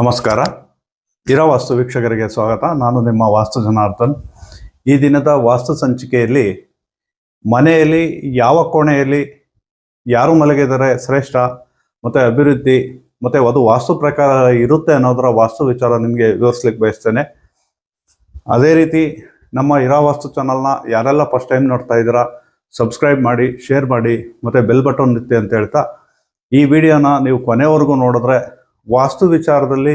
ನಮಸ್ಕಾರ. ಇರೋ ವಾಸ್ತು ವೀಕ್ಷಕರಿಗೆ ಸ್ವಾಗತ. ನಾನು ನಿಮ್ಮ ವಾಸ್ತು ಜನಾರ್ದನ್. ಈ ದಿನದ ವಾಸ್ತು ಸಂಚಿಕೆಯಲ್ಲಿ ಮನೆಯಲ್ಲಿ ಯಾವ ಕೋಣೆಯಲ್ಲಿ ಯಾರು ಮಲಗಿದರೆ ಶ್ರೇಷ್ಠ ಮತ್ತು ಅಭಿವೃದ್ಧಿ ಮತ್ತು ಅದು ವಾಸ್ತು ಪ್ರಕಾರ ಇರುತ್ತೆ ಅನ್ನೋದರ ವಾಸ್ತು ವಿಚಾರ ನಿಮಗೆ ವಿವರಿಸ್ಲಿಕ್ಕೆ ಬಯಸ್ತೇನೆ. ಅದೇ ರೀತಿ ನಮ್ಮ ಇರೋ ವಾಸ್ತು ಚಾನಲ್ನ ಯಾರೆಲ್ಲ ಫಸ್ಟ್ ಟೈಮ್ ನೋಡ್ತಾ ಇದ್ದೀರಾ ಸಬ್ಸ್ಕ್ರೈಬ್ ಮಾಡಿ, ಶೇರ್ ಮಾಡಿ ಮತ್ತು ಬೆಲ್ ಬಟನ್ ಇತ್ತೆ ಅಂತ ಹೇಳ್ತಾ, ಈ ವಿಡಿಯೋನ ನೀವು ಕೊನೆವರೆಗೂ ನೋಡಿದ್ರೆ ವಾಸ್ತು ವಿಚಾರದಲ್ಲಿ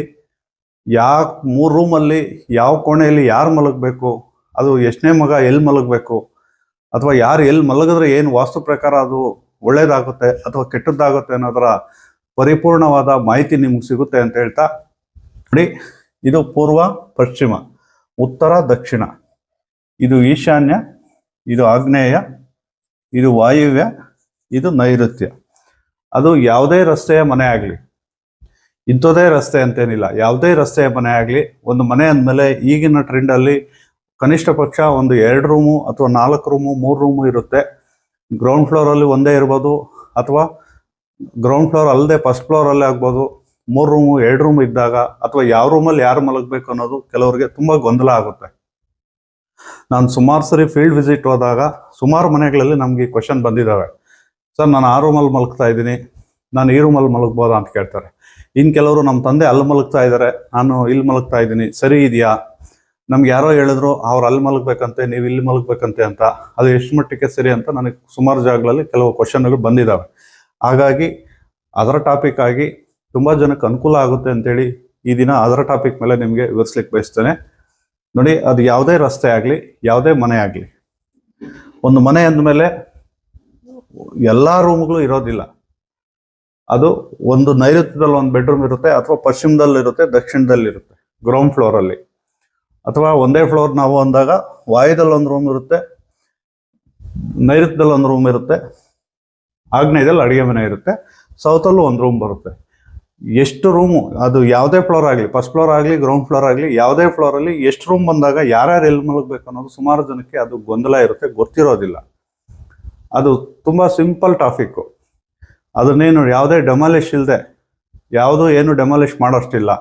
ಯಾವ 3 ರೂಮಲ್ಲಿ ಯಾವ ಕೋಣೆಯಲ್ಲಿ ಯಾರು ಮಲಗಬೇಕು, ಅದು ಎಷ್ಟನೇ ಮಗ ಎಲ್ಲಿ ಮಲಗಬೇಕು, ಅಥವಾ ಯಾರು ಎಲ್ಲಿ ಮಲಗಿದ್ರೆ ಏನು ವಾಸ್ತು ಪ್ರಕಾರ ಅದು ಒಳ್ಳೇದಾಗುತ್ತೆ ಅಥವಾ ಕೆಟ್ಟದ್ದಾಗುತ್ತೆ ಅನ್ನೋದರ ಪರಿಪೂರ್ಣವಾದ ಮಾಹಿತಿ ನಿಮ್ಗೆ ಸಿಗುತ್ತೆ ಅಂತ ಹೇಳ್ತಾ, ನೋಡಿ, ಇದು ಪೂರ್ವ ಪಶ್ಚಿಮ, ಉತ್ತರ ದಕ್ಷಿಣ, ಇದು ಈಶಾನ್ಯ, ಇದು ಆಗ್ನೇಯ, ಇದು ವಾಯುವ್ಯ, ಇದು ನೈಋತ್ಯ. ಅದು ಯಾವುದೇ ರಸ್ತೆಯ ಮನೆ ಆಗಲಿ, ಇಂಥದೇ ರಸ್ತೆ ಅಂತೇನಿಲ್ಲ, ಯಾವುದೇ ರಸ್ತೆಯ ಮನೆ ಆಗಲಿ, ಒಂದು ಮನೆ ಅಂದಮೇಲೆ ಈಗಿನ ಟ್ರೆಂಡಲ್ಲಿ ಕನಿಷ್ಠ ಪಕ್ಷ ಒಂದು 2 ರೂಮು ಅಥವಾ 4 ರೂಮು 3 ರೂಮು ಇರುತ್ತೆ. ಗ್ರೌಂಡ್ ಫ್ಲೋರಲ್ಲಿ ಒಂದೇ ಇರ್ಬೋದು, ಅಥವಾ ಗ್ರೌಂಡ್ ಫ್ಲೋರ್ ಅಲ್ಲದೆ ಫಸ್ಟ್ ಫ್ಲೋರಲ್ಲೇ ಆಗ್ಬೋದು. 3 ರೂಮು 2 ರೂಮ್ ಇದ್ದಾಗ ಅಥವಾ ಯಾವ ರೂಮಲ್ಲಿ ಯಾರು ಮಲಗಬೇಕು ಅನ್ನೋದು ಕೆಲವರಿಗೆ ತುಂಬ ಗೊಂದಲ ಆಗುತ್ತೆ. ನಾನು ಸುಮಾರು ಸರಿ ಫೀಲ್ಡ್ ವಿಸಿಟ್ ಹೋದಾಗ ಸುಮಾರು ಮನೆಗಳಲ್ಲಿ ನಮಗೆ ಕ್ವಶನ್ ಬಂದಿದ್ದಾವೆ. ಸರ್, ನಾನು ಆ ರೂಮಲ್ಲಿ ಮಲಗ್ತಾ ಇದ್ದೀನಿ, ನಾನು ಈ ರೂಮಲ್ಲಿ ಮಲಗ್ಬೋದಾ ಅಂತ ಕೇಳ್ತಾರೆ. ಇನ್ನು ಕೆಲವರು, ನಮ್ಮ ತಂದೆ ಅಲ್ಲಿ ಮಲಗ್ತಾ ಇದ್ದಾರೆ, ನಾನು ಇಲ್ಲಿ ಮಲಗ್ತಾ ಇದ್ದೀನಿ, ಸರಿ ಇದೆಯಾ? ನಮ್ಗೆ ಯಾರೋ ಹೇಳಿದ್ರು ಅವ್ರು ಅಲ್ಲಿ ಮಲಗಬೇಕಂತೆ, ನೀವು ಇಲ್ಲಿ ಮಲಗಬೇಕಂತೆ ಅಂತ. ಅದು ಎಷ್ಟು ಮಟ್ಟಿಗೆ ಸರಿ ಅಂತ ನನಗೆ ಸುಮಾರು ಜಾಗಗಳಲ್ಲಿ ಕೆಲವು ಕ್ವಶನ್ಗಳು ಬಂದಿದ್ದಾವೆ. ಹಾಗಾಗಿ ಅದರ ಟಾಪಿಕ್ ಆಗಿ ತುಂಬ ಜನಕ್ಕೆ ಅನುಕೂಲ ಆಗುತ್ತೆ ಅಂತೇಳಿ ಈ ದಿನ ಅದರ ಟಾಪಿಕ್ ಮೇಲೆ ನಿಮಗೆ ವಿವರಿಸ್ಲಿಕ್ಕೆ ಬಯಸ್ತೇನೆ. ನೋಡಿ, ಅದು ಯಾವುದೇ ರಸ್ತೆ ಆಗಲಿ, ಯಾವುದೇ ಮನೆ ಆಗಲಿ, ಒಂದು ಮನೆ ಅಂದಮೇಲೆ ಎಲ್ಲ ರೂಮ್ಗಳು ಇರೋದಿಲ್ಲ. ಅದು ಒಂದು ನೈಋತ್ಯದಲ್ಲಿ ಒಂದು ಬೆಡ್ರೂಮ್ ಇರುತ್ತೆ, ಅಥವಾ ಪಶ್ಚಿಮದಲ್ಲಿರುತ್ತೆ, ದಕ್ಷಿಣದಲ್ಲಿರುತ್ತೆ, ಗ್ರೌಂಡ್ ಫ್ಲೋರಲ್ಲಿ. ಅಥವಾ ಒಂದೇ ಫ್ಲೋರ್ ನಾವು ಅಂದಾಗ ವಾಯುದಲ್ಲಿ ಒಂದು ರೂಮ್ ಇರುತ್ತೆ, ನೈಋತ್ಯದಲ್ಲಿ ಒಂದು ರೂಮ್ ಇರುತ್ತೆ, ಆಗ್ನೇಯದಲ್ಲಿ ಅಡುಗೆ ಮನೆ ಇರುತ್ತೆ, ಸೌತಲ್ಲೂ ಒಂದು ರೂಮ್ ಬರುತ್ತೆ. ಎಷ್ಟು ರೂಮು, ಅದು ಯಾವುದೇ ಫ್ಲೋರ್ ಆಗಲಿ, ಫಸ್ಟ್ ಫ್ಲೋರ್ ಆಗಲಿ, ಗ್ರೌಂಡ್ ಫ್ಲೋರ್ ಆಗಲಿ, ಯಾವುದೇ ಫ್ಲೋರಲ್ಲಿ ಎಷ್ಟು ರೂಮ್ ಬಂದಾಗ ಯಾರ್ಯಾರು ಎಲ್ಲಿ ಮಲಗಬೇಕು ಅನ್ನೋದು ಸುಮಾರು ಜನಕ್ಕೆ ಅದು ಗೊಂದಲ ಇರುತ್ತೆ, ಗೊತ್ತಿರೋದಿಲ್ಲ. ಅದು ತುಂಬ ಸಿಂಪಲ್ ಟಾಪಿಕ್ಕು. ಅದನ್ನೇನು ಯಾವುದೇ ಡೆಮಾಲಿಷ್ ಇಲ್ಲದೆ, ಏನು ಡೆಮಾಲಿಷ್ ಮಾಡೋಷ್ಟಿಲ್ಲ,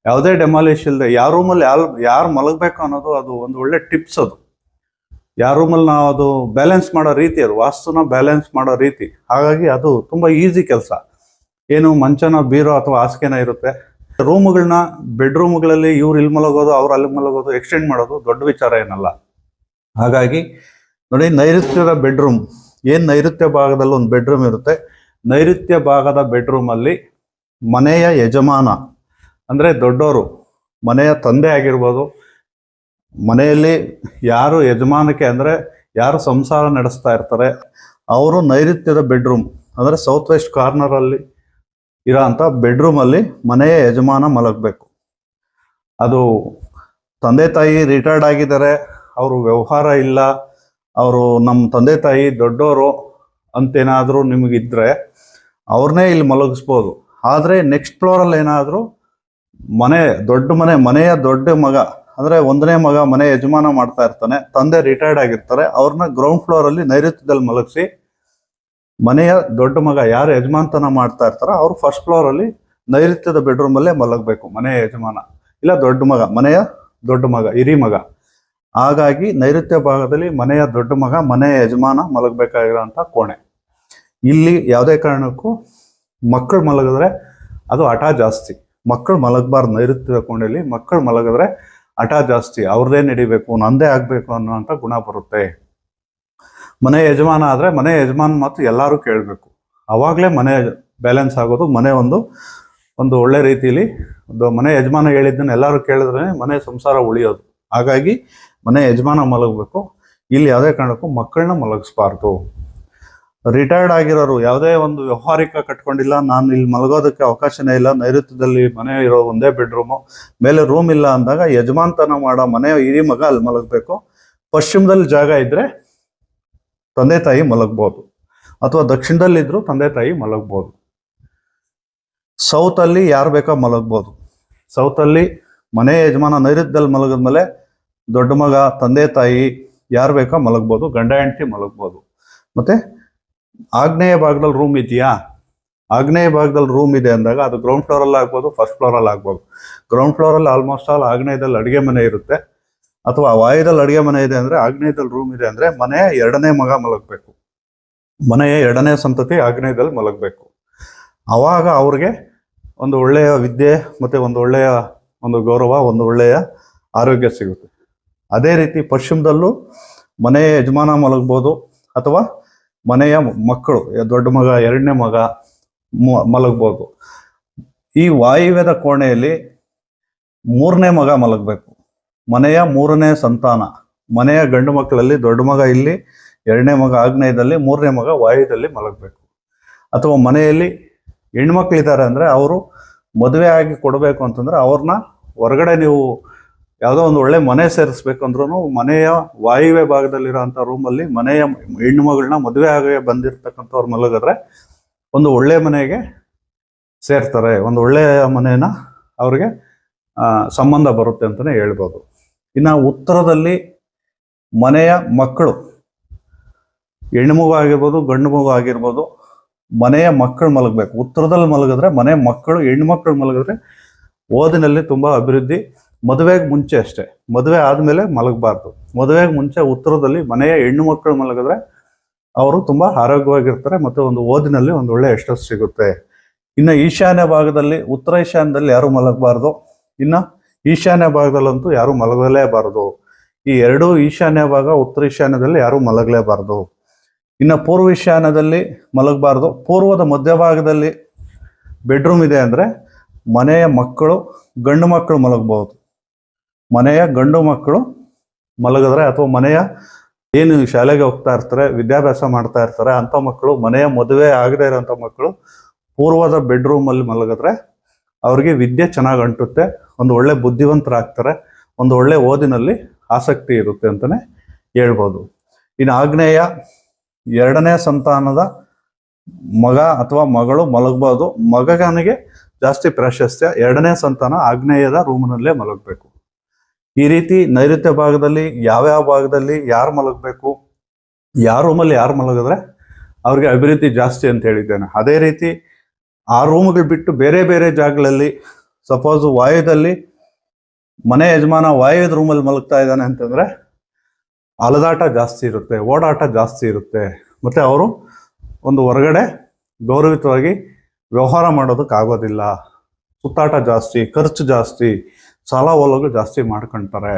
ಯಾವುದೇ ಡೆಮಾಲಿಷ್ ಇಲ್ಲದೆ ಯಾವ ರೂಮಲ್ಲಿ ಯಾರು ಮಲಗಬೇಕು ಅನ್ನೋದು ಅದು ಒಂದು ಒಳ್ಳೆ ಟಿಪ್ಸ್. ಅದು ಯಾವ ರೂಮಲ್ಲಿ ನಾವು ಅದು ಬ್ಯಾಲೆನ್ಸ್ ಮಾಡೋ ರೀತಿ, ಅದು ವಾಸ್ತುನ ಬ್ಯಾಲೆನ್ಸ್ ಮಾಡೋ ರೀತಿ. ಹಾಗಾಗಿ ಅದು ತುಂಬ ಈಸಿ ಕೆಲಸ. ಏನು ಮಂಚನ, ಬೀರೋ ಅಥವಾ ಹಾಸಿಗೆನ ಇರುತ್ತೆ. ರೂಮುಗಳನ್ನ, ಬೆಡ್ರೂಮ್ಗಳಲ್ಲಿ ಇವ್ರು ಇಲ್ಲಿ ಮಲಗೋದು, ಅವ್ರು ಅಲ್ಲಿ ಮಲಗೋದು, ಎಕ್ಸ್ಟೆಂಡ್ ಮಾಡೋದು ದೊಡ್ಡ ವಿಚಾರ ಏನಲ್ಲ. ಹಾಗಾಗಿ ನೋಡಿ, ನೈಋತ್ಯದ ಬೆಡ್ರೂಮ್, ಏನು ನೈಋತ್ಯ ಭಾಗದಲ್ಲಿ ಒಂದು ಬೆಡ್ರೂಮ್ ಇರುತ್ತೆ, ನೈಋತ್ಯ ಭಾಗದ ಬೆಡ್ರೂಮಲ್ಲಿ ಮನೆಯ ಯಜಮಾನ ಅಂದರೆ ದೊಡ್ಡವರು, ಮನೆಯ ತಂದೆ ಆಗಿರ್ಬೋದು, ಮನೆಯಲ್ಲಿ ಯಾರು ಯಜಮಾನಕ್ಕೆ ಅಂದರೆ ಯಾರು ಸಂಸಾರ ನಡೆಸ್ತಾ ಇರ್ತಾರೆ ಅವರು ನೈಋತ್ಯದ ಬೆಡ್ರೂಮ್ ಅಂದರೆ ಸೌತ್ ವೆಸ್ಟ್ ಕಾರ್ನರಲ್ಲಿ ಇರೋ ಅಂಥ ಬೆಡ್ರೂಮಲ್ಲಿ ಮನೆಯ ಯಜಮಾನ ಮಲಗಬೇಕು. ಅದು ತಂದೆ ತಾಯಿ ರಿಟೈರ್ಡ್ ಆಗಿದ್ದಾರೆ, ಅವರು ವ್ಯವಹಾರ ಇಲ್ಲ, ಅವರು ನಮ್ಮ ತಂದೆ ತಾಯಿ ದೊಡ್ಡವರು ಅಂತೇನಾದರೂ ನಿಮಗಿದ್ರೆ ಅವ್ರನ್ನೇ ಇಲ್ಲಿ ಮಲಗಿಸ್ಬೋದು. ಆದರೆ ನೆಕ್ಸ್ಟ್ ಫ್ಲೋರಲ್ಲಿ ಏನಾದರೂ ಮನೆಯ ದೊಡ್ಡ ಮಗ ಅಂದರೆ 1ನೇ ಮಗ ಮನೆ ಯಜಮಾನ ಮಾಡ್ತಾ ಇರ್ತಾನೆ, ತಂದೆ ರಿಟೈರ್ಡ್ ಆಗಿರ್ತಾರೆ, ಅವ್ರನ್ನ ಗ್ರೌಂಡ್ ಫ್ಲೋರಲ್ಲಿ ನೈಋತ್ಯದಲ್ಲಿ ಮಲಗಿಸಿ, ಮನೆಯ ದೊಡ್ಡ ಮಗ ಯಾರು ಯಜಮಾನ್ತನ ಮಾಡ್ತಾ ಇರ್ತಾರೋ ಅವರು ಫಸ್ಟ್ ಫ್ಲೋರಲ್ಲಿ ನೈಋತ್ಯದ ಬೆಡ್ರೂಮಲ್ಲೇ ಮಲಗಬೇಕು ಮನೆಯ ಯಜಮಾನ, ಇಲ್ಲ ದೊಡ್ಡ ಮಗ, ಮನೆಯ ದೊಡ್ಡ ಮಗ, ಹಿರಿ ಮಗ. ಹಾಗಾಗಿ ನೈಋತ್ಯ ಭಾಗದಲ್ಲಿ ಮನೆಯ ದೊಡ್ಡ ಮಗ, ಮನೆಯ ಯಜಮಾನ ಮಲಗಬೇಕಾಗಿರೋಂಥ ಕೋಣೆ. ಇಲ್ಲಿ ಯಾವುದೇ ಕಾರಣಕ್ಕೂ ಮಕ್ಕಳು ಮಲಗಿದ್ರೆ ಅದು ಹಠ ಜಾಸ್ತಿ. ಮಕ್ಕಳು ಮಲಗಬಾರ್ದು ನೈಋತ್ಯದ ಕೋಣೆಯಲ್ಲಿ. ಮಕ್ಕಳು ಮಲಗಿದ್ರೆ ಹಠ ಜಾಸ್ತಿ, ಅವ್ರದ್ದೇ ನಡಿಬೇಕು, ನಂದೇ ಆಗಬೇಕು ಅನ್ನೋಂಥ ಗುಣ ಬರುತ್ತೆ. ಮನೆ ಯಜಮಾನ ಆದರೆ ಮನೆ ಯಜಮಾನ ಮಾತು ಎಲ್ಲರೂ ಕೇಳಬೇಕು, ಆವಾಗಲೇ ಮನೆ ಬ್ಯಾಲೆನ್ಸ್ ಆಗೋದು. ಮನೆ ಒಂದು ಒಳ್ಳೆ ರೀತಿಯಲ್ಲಿ ಮನೆ ಯಜಮಾನ ಹೇಳಿದ್ದನ್ನು ಎಲ್ಲರೂ ಕೇಳಿದ್ರೆ ಮನೆ ಸಂಸಾರ ಉಳಿಯೋದು. ಹಾಗಾಗಿ ಮನೆ ಯಜಮಾನ ಮಲಗಬೇಕು. ಇಲ್ಲಿ ಯಾವುದೇ ಕಾರಣಕ್ಕೂ ಮಕ್ಕಳನ್ನ ಮಲಗಿಸ್ಬಾರ್ದು. ರಿಟೈರ್ಡ್ ಆಗಿರೋರು, ಯಾವುದೇ ಒಂದು ವ್ಯವಹಾರಿಕ ಕಟ್ಕೊಂಡಿಲ್ಲ, ನಾನು ಇಲ್ಲಿ ಮಲಗೋದಕ್ಕೆ ಅವಕಾಶನೇ ಇಲ್ಲ, ನೈಋತ್ಯದಲ್ಲಿ ಮನೆ ಇರೋ ಒಂದೇ ಬೆಡ್ರೂಮು, ಮೇಲೆ ರೂಮ್ ಇಲ್ಲ ಅಂದಾಗ ಯಜಮಾನ್ತನ ಮಾಡೋ ಮನೆ ಹಿರಿ ಮಗ ಅಲ್ಲಿ ಮಲಗಬೇಕು. ಪಶ್ಚಿಮದಲ್ಲಿ ಜಾಗ ಇದ್ದರೆ ತಂದೆ ತಾಯಿ ಮಲಗ್ಬೋದು, ಅಥವಾ ದಕ್ಷಿಣದಲ್ಲಿದ್ದರೂ ತಂದೆ ತಾಯಿ ಮಲಗ್ಬೋದು. ಸೌತಲ್ಲಿ ಯಾರು ಬೇಕೋ ಮಲಗ್ಬೋದು. ಸೌತಲ್ಲಿ ಮನೆ ಯಜಮಾನ ನೈಋತ್ಯದಲ್ಲಿ ಮಲಗಿದ್ಮೇಲೆ ದೊಡ್ಡ ಮಗ, ತಂದೆ ತಾಯಿ ಯಾರು ಬೇಕೋ ಮಲಗ್ಬೋದು, ಗಂಡ ಹೆಂಡತಿ ಮಲಗ್ಬೋದು. ಮತ್ತು ಆಗ್ನೇಯ ಭಾಗದಲ್ಲಿ ರೂಮ್ ಇದೆಯಾ, ಆಗ್ನೇಯ ಭಾಗದಲ್ಲಿ ರೂಮ್ ಇದೆ ಅಂದಾಗ ಅದು ಗ್ರೌಂಡ್ ಫ್ಲೋರಲ್ಲಿ ಆಗ್ಬೋದು, ಫಸ್ಟ್ ಫ್ಲೋರಲ್ಲಿ ಆಗ್ಬೋದು. ಗ್ರೌಂಡ್ ಫ್ಲೋರಲ್ಲಿ ಆಲ್ಮೋಸ್ಟ್ ಆಲ್ ಆಗ್ನೇಯದಲ್ಲಿ ಅಡುಗೆ ಮನೆ ಇರುತ್ತೆ, ಅಥವಾ ವಾಯುದಲ್ಲಿ ಅಡುಗೆ ಮನೆ ಇದೆ ಅಂದರೆ ಆಗ್ನೇಯದಲ್ಲಿ ರೂಮ್ ಇದೆ ಅಂದರೆ ಮನೆಯ ಎರಡನೇ ಮಗ ಮಲಗಬೇಕು, ಮನೆಯ ಎರಡನೇ ಸಂತತಿ ಆಗ್ನೇಯದಲ್ಲಿ ಮಲಗಬೇಕು. ಆವಾಗ ಅವ್ರಿಗೆ ಒಂದು ಒಳ್ಳೆಯ ವಿದ್ಯೆ ಮತ್ತು ಒಂದು ಒಳ್ಳೆಯ ಒಂದು ಗೌರವ, ಒಂದು ಒಳ್ಳೆಯ ಆರೋಗ್ಯ ಸಿಗುತ್ತೆ. ಅದೇ ರೀತಿ ಪಶ್ಚಿಮದಲ್ಲೂ ಮನೆಯ ಯಜಮಾನ ಮಲಗ್ಬೋದು, ಅಥವಾ ಮನೆಯ ಮಕ್ಕಳು, ದೊಡ್ಡ ಮಗ, ಎರಡನೇ ಮಗ ಮಲಗ್ಬೋದು. ಈ ವಾಯುವ್ಯದ ಕೋಣೆಯಲ್ಲಿ ಮೂರನೇ ಮಗ ಮಲಗಬೇಕು, ಮನೆಯ ಮೂರನೇ ಸಂತಾನ. ಮನೆಯ ಗಂಡು ಮಕ್ಕಳಲ್ಲಿ ದೊಡ್ಡ ಮಗ ಇಲ್ಲಿ, ಎರಡನೇ ಮಗ ಆಗ್ನೇಯದಲ್ಲಿ, ಮೂರನೇ ಮಗ ವಾಯುದಲ್ಲಿ ಮಲಗಬೇಕು. ಅಥವಾ ಮನೆಯಲ್ಲಿ ಹೆಣ್ಮಕ್ಳಿದ್ದಾರೆ ಅಂದರೆ ಅವರು ಮದುವೆ ಆಗಿ ಕೊಡಬೇಕು ಅಂತಂದರೆ ಅವ್ರನ್ನ ಹೊರಗಡೆ ನೀವು ಯಾವುದೋ ಒಂದು ಒಳ್ಳೆ ಮನೆ ಸೇರಿಸ್ಬೇಕು ಅಂದ್ರೂ ಮನೆಯ ವಾಯುವ್ಯ ಭಾಗದಲ್ಲಿರೋಂಥ ರೂಮಲ್ಲಿ ಮನೆಯ ಹೆಣ್ಣು ಮಗಳನ್ನ ಮದುವೆ ಆಗಿ ಬಂದಿರತಕ್ಕಂಥವ್ರು ಮಲಗಿದ್ರೆ ಒಂದು ಒಳ್ಳೆ ಮನೆಗೆ ಸೇರ್ತಾರೆ, ಒಂದು ಒಳ್ಳೆಯ ಮನೆಯ ಅವ್ರಿಗೆ ಸಂಬಂಧ ಬರುತ್ತೆ ಅಂತಲೇ ಹೇಳ್ಬೋದು. ಇನ್ನು ಉತ್ತರದಲ್ಲಿ ಮನೆಯ ಮಕ್ಕಳು, ಹೆಣ್ಣು ಮಗು ಆಗಿರ್ಬೋದು, ಗಂಡು ಮಗು ಆಗಿರ್ಬೋದು, ಮನೆಯ ಮಕ್ಕಳು ಮಲಗಬೇಕು. ಉತ್ತರದಲ್ಲಿ ಮಲಗಿದ್ರೆ ಮನೆ ಮಕ್ಕಳು, ಹೆಣ್ಮಕ್ಳು ಮಲಗಿದ್ರೆ ಓದಿನಲ್ಲಿ ತುಂಬ ಅಭಿವೃದ್ಧಿ. ಮದುವೆಗೆ ಮುಂಚೆ ಅಷ್ಟೇ, ಮದುವೆ ಆದಮೇಲೆ ಮಲಗಬಾರ್ದು. ಮದುವೆಗೆ ಮುಂಚೆ ಉತ್ತರದಲ್ಲಿ ಮನೆಯ ಹೆಣ್ಣು ಮಕ್ಕಳು ಮಲಗಿದ್ರೆ ಅವರು ತುಂಬ ಆರೋಗ್ಯವಾಗಿರ್ತಾರೆ ಮತ್ತು ಒಂದು ಓದಿನಲ್ಲಿ ಒಂದು ಒಳ್ಳೆಯ ಯಶಸ್ಸು ಸಿಗುತ್ತೆ. ಇನ್ನು ಈಶಾನ್ಯ ಭಾಗದಲ್ಲಿ, ಉತ್ತರ ಈಶಾನ್ಯದಲ್ಲಿ ಯಾರು ಮಲಗಬಾರ್ದು, ಇನ್ನು ಈಶಾನ್ಯ ಭಾಗದಲ್ಲಂತೂ ಯಾರು ಮಲಗಲೇಬಾರದು. ಈ ಎರಡೂ ಈಶಾನ್ಯ ಭಾಗ, ಉತ್ತರ ಈಶಾನ್ಯದಲ್ಲಿ ಯಾರು ಮಲಗಲೇಬಾರ್ದು. ಇನ್ನು ಪೂರ್ವ ಈಶಾನ್ಯದಲ್ಲಿ ಮಲಗಬಾರ್ದು. ಪೂರ್ವದ ಮಧ್ಯಭಾಗದಲ್ಲಿ ಬೆಡ್ರೂಮ್ ಇದೆ ಅಂದರೆ ಮನೆಯ ಮಕ್ಕಳು, ಗಂಡು ಮಕ್ಕಳು ಮಲಗಬಹುದು. ಮನೆಯ ಗಂಡು ಮಕ್ಕಳು ಮಲಗಿದ್ರೆ, ಅಥವಾ ಮನೆಯ ಏನು ಶಾಲೆಗೆ ಹೋಗ್ತಾ ಇರ್ತಾರೆ, ವಿದ್ಯಾಭ್ಯಾಸ ಮಾಡ್ತಾ ಇರ್ತಾರೆ ಅಂಥ ಮಕ್ಕಳು, ಮನೆಯ ಮದುವೆ ಆಗದೆ ಇರೋಂಥ ಮಕ್ಕಳು ಪೂರ್ವದ ಬೆಡ್ರೂಮಲ್ಲಿ ಮಲಗಿದ್ರೆ ಅವ್ರಿಗೆ ವಿದ್ಯೆ ಚೆನ್ನಾಗಿ ಅಂಟುತ್ತೆ, ಒಂದು ಒಳ್ಳೆ ಬುದ್ಧಿವಂತರಾಗ್ತಾರೆ, ಒಂದು ಒಳ್ಳೆ ಓದಿನಲ್ಲಿ ಆಸಕ್ತಿ ಇರುತ್ತೆ ಅಂತಲೇ ಹೇಳ್ಬೋದು. ಇನ್ನು ಆಗ್ನೇಯ ಎರಡನೇ ಸಂತಾನದ ಮಗ ಅಥವಾ ಮಗಳು ಮಲಗಬಹುದು. ಮಗನಿಗೆ ಜಾಸ್ತಿ ಪ್ರಾಶಸ್ತ್ಯ, ಎರಡನೇ ಸಂತಾನ ಆಗ್ನೇಯದ ರೂಮ್ನಲ್ಲೇ ಮಲಗಬೇಕು. ಈ ರೀತಿ ನೈಋತ್ಯ ಭಾಗದಲ್ಲಿ ಯಾವ್ಯಾವ ಭಾಗದಲ್ಲಿ ಯಾರು ಮಲಗಬೇಕು, ಯಾವ ರೂಮಲ್ಲಿ ಯಾರು ಮಲಗಿದ್ರೆ ಅವ್ರಿಗೆ ಅಭಿವೃದ್ಧಿ ಜಾಸ್ತಿ ಅಂತ ಹೇಳಿದ್ದೇನೆ. ಅದೇ ರೀತಿ ಆ ರೂಮ್ಗಳು ಬಿಟ್ಟು ಬೇರೆ ಬೇರೆ ಜಾಗಗಳಲ್ಲಿ, ಸಪೋಸ್ ವಾಯುದಲ್ಲಿ ಮನೆ ಯಜಮಾನ ವಾಯುದ ರೂಮಲ್ಲಿ ಮಲಗ್ತಾ ಇದ್ದಾನೆ ಅಂತಂದರೆ ಅಲದಾಟ ಜಾಸ್ತಿ ಇರುತ್ತೆ, ಓಡಾಟ ಜಾಸ್ತಿ ಇರುತ್ತೆ, ಮತ್ತು ಅವರು ಒಂದು ಹೊರಗಡೆ ಗೌರವಿತವಾಗಿ ವ್ಯವಹಾರ ಮಾಡೋದಕ್ಕಾಗೋದಿಲ್ಲ. ಸುತ್ತಾಟ ಜಾಸ್ತಿ, ಖರ್ಚು ಜಾಸ್ತಿ, ಸಾಲ ಓಲಗಳು ಜಾಸ್ತಿ ಮಾಡ್ಕೊಳ್ತಾರೆ.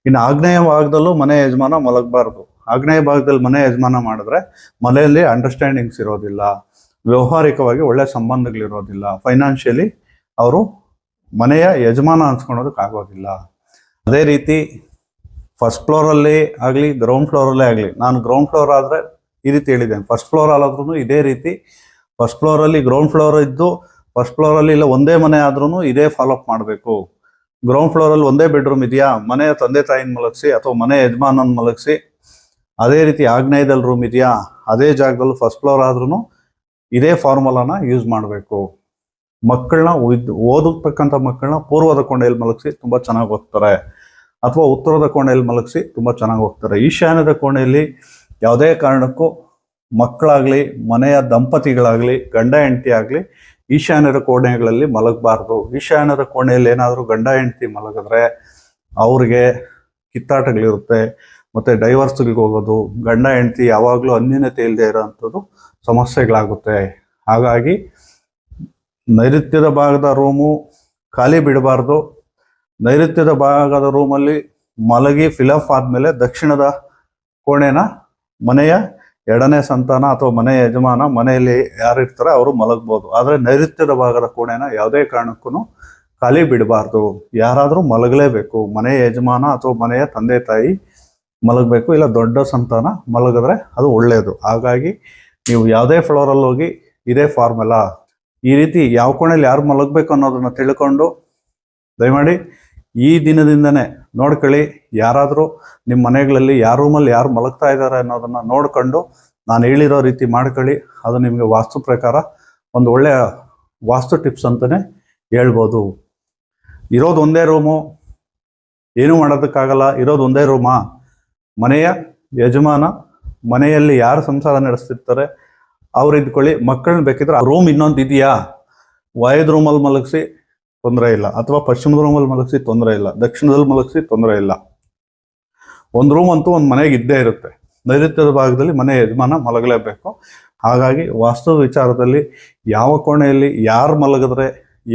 ಇನ್ನು ಆಗ್ನೇಯ ಭಾಗದಲ್ಲೂ ಮನೆ ಯಜಮಾನ ಮಲಗಬಾರ್ದು. ಆಗ್ನೇಯ ಭಾಗದಲ್ಲಿ ಮನೆ ಯಜಮಾನ ಮಾಡಿದ್ರೆ ಮನೆಯಲ್ಲಿ ಅಂಡರ್ಸ್ಟ್ಯಾಂಡಿಂಗ್ಸ್ ಇರೋದಿಲ್ಲ, ವ್ಯವಹಾರಿಕವಾಗಿ ಒಳ್ಳೆ ಸಂಬಂಧಗಳಿರೋದಿಲ್ಲ, ಫೈನಾನ್ಷಿಯಲಿ ಅವರು ಮನೆಯ ಯಜಮಾನ ಅನ್ಸ್ಕೊಳೋದಕ್ಕಾಗೋದಿಲ್ಲ. ಅದೇ ರೀತಿ ಫಸ್ಟ್ ಫ್ಲೋರಲ್ಲಿ ಆಗಲಿ, ಗ್ರೌಂಡ್ ಫ್ಲೋರಲ್ಲೇ ಆಗಲಿ, ನಾನು ಗ್ರೌಂಡ್ ಫ್ಲೋರ್ ಆದರೆ ಈ ರೀತಿ ಹೇಳಿದ್ದೇನೆ, ಫಸ್ಟ್ ಫ್ಲೋರ್ ಆದ್ರೂ ಇದೇ ರೀತಿ. ಫಸ್ಟ್ ಫ್ಲೋರಲ್ಲಿ ಗ್ರೌಂಡ್ ಫ್ಲೋರ್ ಇದ್ದು, ಫಸ್ಟ್ ಫ್ಲೋರಲ್ಲಿ ಇಲ್ಲ ಒಂದೇ ಮನೆ ಆದ್ರೂ ಇದೇ ಫಾಲೋಅಪ್ ಮಾಡಬೇಕು. ಗ್ರೌಂಡ್ ಫ್ಲೋರಲ್ಲಿ ಒಂದೇ ಬೆಡ್ರೂಮ್ ಇದೆಯಾ, ಮನೆಯ ತಂದೆ ತಾಯಿನ ಮಲಗಿಸಿ ಅಥವಾ ಮನೆ ಯಜಮಾನನ ಮಲಗಿಸಿ. ಅದೇ ರೀತಿ ಆಗ್ನೇಯದಲ್ಲಿ ರೂಮ್ ಇದೆಯಾ, ಅದೇ ಜಾಗದಲ್ಲಿ ಫಸ್ಟ್ ಫ್ಲೋರ್ ಆದ್ರೂ ಇದೇ ಫಾರ್ಮುಲಾನ ಯೂಸ್ ಮಾಡಬೇಕು. ಮಕ್ಕಳನ್ನ ಓದತಕ್ಕಂಥ ಮಕ್ಕಳನ್ನ ಪೂರ್ವದ ಕೋಣೆಯಲ್ಲಿ ಮಲಗಿಸಿ ತುಂಬ ಚೆನ್ನಾಗಿ ಓದ್ತಾರೆ, ಅಥವಾ ಉತ್ತರದ ಕೋಣೆಯಲ್ಲಿ ಮಲಗಿಸಿ ತುಂಬ ಚೆನ್ನಾಗಿ ಹೋಗ್ತಾರೆ. ಈಶಾನ್ಯದ ಕೋಣೆಯಲ್ಲಿ ಯಾವುದೇ ಕಾರಣಕ್ಕೂ ಮಕ್ಕಳಾಗಲಿ, ಮನೆಯ ದಂಪತಿಗಳಾಗಲಿ, ಗಂಡ ಹೆಂಡತಿ ಆಗಲಿ ಈಶಾನ್ಯದ ಕೋಣೆಗಳಲ್ಲಿ ಮಲಗಬಾರ್ದು. ಈಶಾನ್ಯದ ಕೋಣೆಯಲ್ಲಿ ಏನಾದರೂ ಗಂಡ ಹೆಂಡತಿ ಮಲಗಿದ್ರೆ ಅವ್ರಿಗೆ ಕಿತ್ತಾಟಗಳಿರುತ್ತೆ, ಮತ್ತು ಡೈವರ್ಸ್ಗಳಿಗೆ ಹೋಗೋದು, ಗಂಡ ಹೆಂಡತಿ ಯಾವಾಗಲೂ ಅನ್ಯೂನ್ಯತೆ ಇಲ್ಲದೆ ಇರೋವಂಥದ್ದು ಸಮಸ್ಯೆಗಳಾಗುತ್ತೆ. ಹಾಗಾಗಿ ನೈಋತ್ಯದ ಭಾಗದ ರೂಮು ಖಾಲಿ ಬಿಡಬಾರ್ದು. ನೈಋತ್ಯದ ಭಾಗದ ರೂಮಲ್ಲಿ ಮಲಗಿ ಫಿಲಫ್ ಆದಮೇಲೆ ದಕ್ಷಿಣದ ಕೋಣೆನ ಮನೆಯ ಎರಡನೇ ಸಂತಾನ ಅಥವಾ ಮನೆಯ ಯಜಮಾನ, ಮನೆಯಲ್ಲಿ ಯಾರಿರ್ತಾರೆ ಅವರು ಮಲಗ್ಬೋದು. ಆದರೆ ನೈಋತ್ಯದ ಭಾಗದ ಕೋಣೆನ ಯಾವುದೇ ಕಾರಣಕ್ಕೂ ಖಾಲಿ ಬಿಡಬಾರ್ದು. ಯಾರಾದರೂ ಮಲಗಲೇಬೇಕು. ಮನೆಯ ಯಜಮಾನ ಅಥವಾ ಮನೆಯ ತಂದೆ ತಾಯಿ ಮಲಗಬೇಕು, ಇಲ್ಲ ದೊಡ್ಡ ಸಂತಾನ ಮಲಗಿದ್ರೆ ಅದು ಒಳ್ಳೆಯದು. ಹಾಗಾಗಿ ನೀವು ಯಾವುದೇ ಫ್ಲೋರಲ್ಲಿ ಹೋಗಿ ಇದೇ ಫಾರ್ಮುಲಾ, ಈ ರೀತಿ ಯಾವ ಕೋಣೆಯಲ್ಲಿ ಯಾರು ಮಲಗಬೇಕು ಅನ್ನೋದನ್ನು ತಿಳ್ಕೊಂಡು ದಯಮಾಡಿ ಈ ದಿನದಿಂದನೇ ನೋಡ್ಕೊಳ್ಳಿ. ಯಾರಾದರೂ ನಿಮ್ಮ ಮನೆಗಳಲ್ಲಿ ಯಾವ ರೂಮಲ್ಲಿ ಯಾರು ಮಲಗ್ತಾ ಇದ್ದಾರೆ ಅನ್ನೋದನ್ನು ನೋಡ್ಕೊಂಡು ನಾನು ಹೇಳಿರೋ ರೀತಿ ಮಾಡ್ಕೊಳ್ಳಿ. ಅದು ನಿಮಗೆ ವಾಸ್ತು ಪ್ರಕಾರ ಒಂದು ಒಳ್ಳೆಯ ವಾಸ್ತು ಟಿಪ್ಸ್ ಅಂತಲೇ ಹೇಳ್ಬೋದು. ಇರೋದು ಒಂದೇ ರೂಮು, ಏನೂ ಮಾಡೋದಕ್ಕಾಗಲ್ಲ, ಇರೋದು ಒಂದೇ ರೂಮಾ, ಮನೆಯ ಯಜಮಾನ ಮನೆಯಲ್ಲಿ ಯಾರು ಸಂಸಾರ ನಡೆಸ್ತಿರ್ತಾರೆ ಅವ್ರು ಇದ್ಕೊಳ್ಳಿ. ಮಕ್ಕಳನ್ನ ಬೇಕಿದ್ರೆ ರೂಮ್ ಇನ್ನೊಂದು ಇದೆಯಾ, ವಾಯದ ರೂಮಲ್ಲಿ ಮಲಗಿಸಿ ತೊಂದರೆ ಇಲ್ಲ, ಅಥವಾ ಪಶ್ಚಿಮದ ರೂಮಲ್ಲಿ ಮಲಗಿಸಿ ತೊಂದರೆ ಇಲ್ಲ, ದಕ್ಷಿಣದಲ್ಲಿ ಮಲಗಿಸಿ ತೊಂದರೆ ಇಲ್ಲ. ಒಂದು ರೂಮ್ ಅಂತೂ ಒಂದು ಮನೆಗೆ ಇದ್ದೇ ಇರುತ್ತೆ. ನೈಋತ್ಯದ ಭಾಗದಲ್ಲಿ ಮನೆ ಯಜಮಾನ ಮಲಗಲೇಬೇಕು. ಹಾಗಾಗಿ ವಾಸ್ತು ವಿಚಾರದಲ್ಲಿ ಯಾವ ಕೋಣೆಯಲ್ಲಿ ಯಾರು ಮಲಗಿದ್ರೆ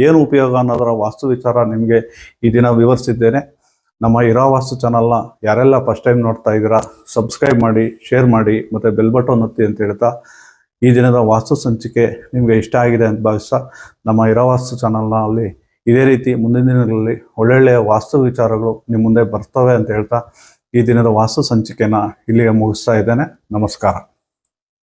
ಏನು ಉಪಯೋಗ ಅನ್ನೋದರ ವಾಸ್ತು ವಿಚಾರ ನಿಮಗೆ ಈ ದಿನ ವಿವರಿಸಿದ್ದೇನೆ. ನಮ್ಮ ಇರಾ ವಾಸ್ತು ಚಾನಲ್ನ ಯಾರೆಲ್ಲ ಫಸ್ಟ್ ಟೈಮ್ ನೋಡ್ತಾ ಇದ್ದೀರಾ, ಸಬ್ಸ್ಕ್ರೈಬ್ ಮಾಡಿ, ಶೇರ್ ಮಾಡಿ, ಮತ್ತು ಬೆಲ್ ಬಟನ್ ಒತ್ತಿ ಅಂತ ಹೇಳ್ತಾ, ಈ ದಿನದ ವಾಸ್ತು ಸಂಚಿಕೆ ನಿಮಗೆ ಇಷ್ಟ ಆಗಿದೆ ಅಂತ ಭಾವಿಸ್ತಾ, ನಮ್ಮ ಇರಾ ವಾಸ್ತು ಚಾನಲ್ನಲ್ಲಿ ಇದೇ ರೀತಿ ಮುಂದಿನ ದಿನಗಳಲ್ಲಿ ಒಳ್ಳೊಳ್ಳೆಯ ವಾಸ್ತು ವಿಚಾರಗಳು ನಿಮ್ಮ ಮುಂದೆ ಬರ್ತವೆ ಅಂತ ಹೇಳ್ತಾ ಈ ದಿನದ ವಾಸ್ತು ಸಂಚಿಕೆನ ಇಲ್ಲಿಗೆ ಮುಗಿಸ್ತಾ ಇದ್ದೇನೆ. ನಮಸ್ಕಾರ.